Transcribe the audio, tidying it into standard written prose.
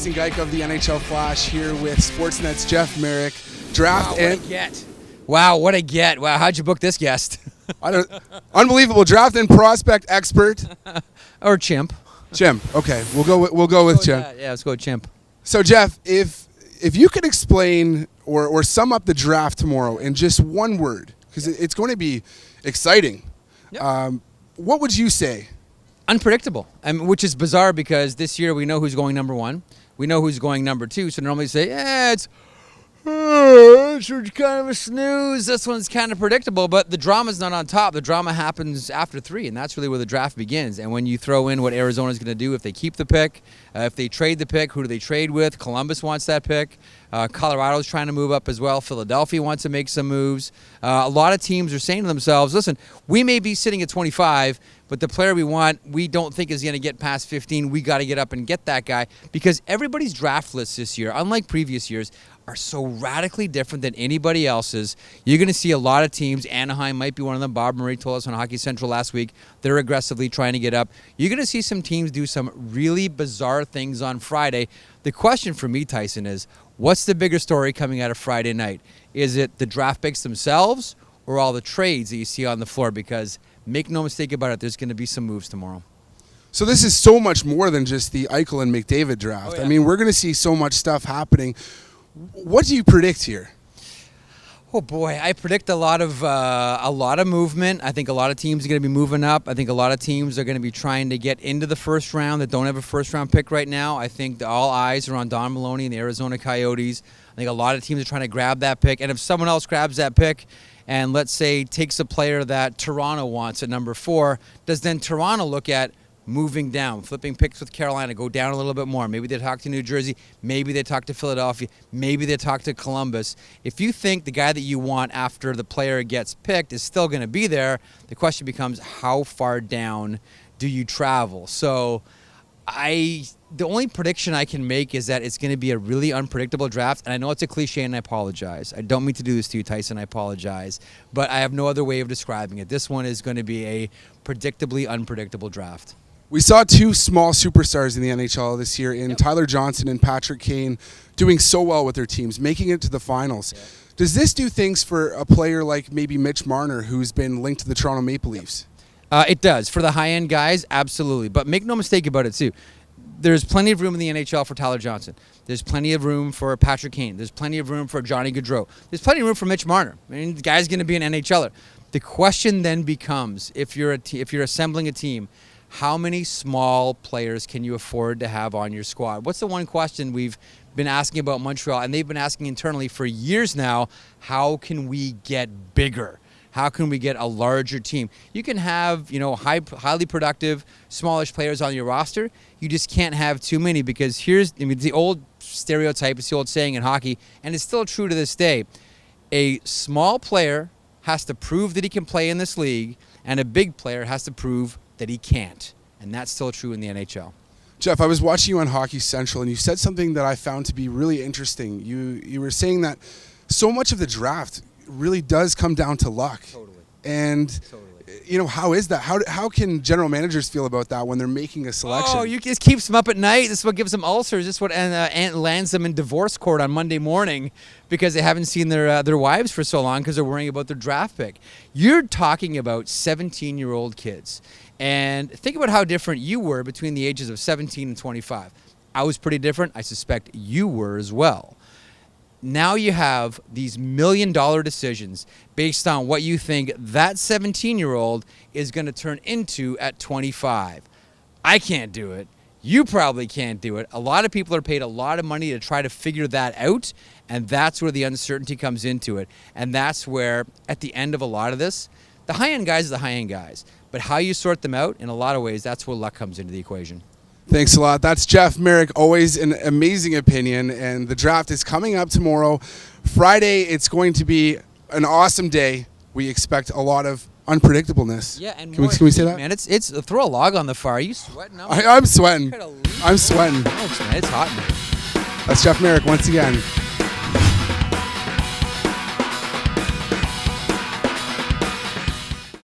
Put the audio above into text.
Tyson Geick of the NHL Flash here with Sportsnet's Jeff Marek. Draft Wow, what a get. Wow, how'd you book this guest? Unbelievable draft and prospect expert. Or Chimp. Chimp. Okay, we'll go with Chimp. Yeah, let's go with Chimp. So Jeff, if you could explain or sum up the draft tomorrow in just one word, because it's going to be exciting. Yep. What would you say? Unpredictable, which is bizarre because this year we know who's going number one. We know who's going number two. So normally say, it's kind of a snooze. This one's kind of predictable, but the drama's not on top. The drama happens after 3, and that's really where the draft begins. And when you throw in what Arizona's going to do, if they keep the pick, if they trade the pick, who do they trade with? Columbus wants that pick. Colorado's trying to move up as well. Philadelphia wants to make some moves. A lot of teams are saying to themselves, listen, we may be sitting at 25, but the player we want, we don't think is going to get past 15. We got to get up and get that guy because everybody's draft lists this year, unlike previous years, are so radically different than anybody else's. You're going to see a lot of teams. Anaheim might be one of them. Bob Murray told us on Hockey Central last week. They're aggressively trying to get up. You're going to see some teams do some really bizarre things on Friday. The question for me, Tyson, is what's the bigger story coming out of Friday night? Is it the draft picks themselves or all the trades that you see on the floor? Because make no mistake about it, there's going to be some moves tomorrow. So this is so much more than just the Eichel and McDavid draft. Oh, yeah. I mean, we're going to see so much stuff happening. What do you predict here? Oh boy, I predict a lot of movement. I think a lot of teams are going to be moving up. I think a lot of teams are going to be trying to get into the first round that don't have a first round pick right now. I think all eyes are on Don Maloney and the Arizona Coyotes. I think a lot of teams are trying to grab that pick. And if someone else grabs that pick and let's say takes a player that Toronto wants at number 4, does then Toronto look at moving down, flipping picks with Carolina, go down a little bit more? Maybe they talk to New Jersey, maybe they talk to Philadelphia, maybe they talk to Columbus. If you think the guy that you want after the player gets picked is still going to be there, the question becomes how far down do you travel? So the only prediction I can make is that it's going to be a really unpredictable draft, and I know it's a cliche and I apologize. I don't mean to do this to you, Tyson, I apologize, but I have no other way of describing it. This one is going to be a predictably unpredictable draft. We saw 2 small superstars in the NHL this year in Tyler Johnson and Patrick Kane doing so well with their teams, making it to the finals. Yeah. Does this do things for a player like maybe Mitch Marner, who's been linked to the Toronto Maple Leafs? It does. For the high-end guys, absolutely. But make no mistake about it, too. There's plenty of room in the NHL for Tyler Johnson. There's plenty of room for Patrick Kane. There's plenty of room for Johnny Gaudreau. There's plenty of room for Mitch Marner. I mean, the guy's going to be an NHLer. The question then becomes, if you're assembling a team, how many small players can you afford to have on your squad? What's the one question we've been asking about Montreal, and they've been asking internally for years now? How can we get bigger? How can we get a larger team? You can have, highly productive, smallish players on your roster. You just can't have too many because the old stereotype, it's the old saying in hockey, and it's still true to this day. A small player has to prove that he can play in this league, and a big player has to prove that he can't. And that's still true in the NHL. Jeff, I was watching you on Hockey Central, and you said something that I found to be really interesting. You were saying that so much of the draft really does come down to luck. Totally. And how is that? How can general managers feel about that when they're making a selection? Oh, you just keeps them up at night. This is what gives them ulcers. This is what lands them in divorce court on Monday morning because they haven't seen their wives for so long because they're worrying about their draft pick. You're talking about 17-year-old kids. And think about how different you were between the ages of 17 and 25. I was pretty different. I suspect you were as well. Now you have these $1 million decisions based on what you think that 17-year-old is going to turn into at 25. I can't do it. You probably can't do it. A lot of people are paid a lot of money to try to figure that out, and that's where the uncertainty comes into it. And that's where, at the end of a lot of this, the high-end guys are the high-end guys. But how you sort them out, in a lot of ways, that's where luck comes into the equation. Thanks a lot. That's Jeff Marek, always an amazing opinion. And the draft is coming up tomorrow. Friday, it's going to be an awesome day. We expect a lot of unpredictableness. Yeah, and can we say that? Man, it's throw a log on the fire. Are you sweating? I'm sweating. I'm sweating. Oh, man, it's hot, man. That's Jeff Marek once again.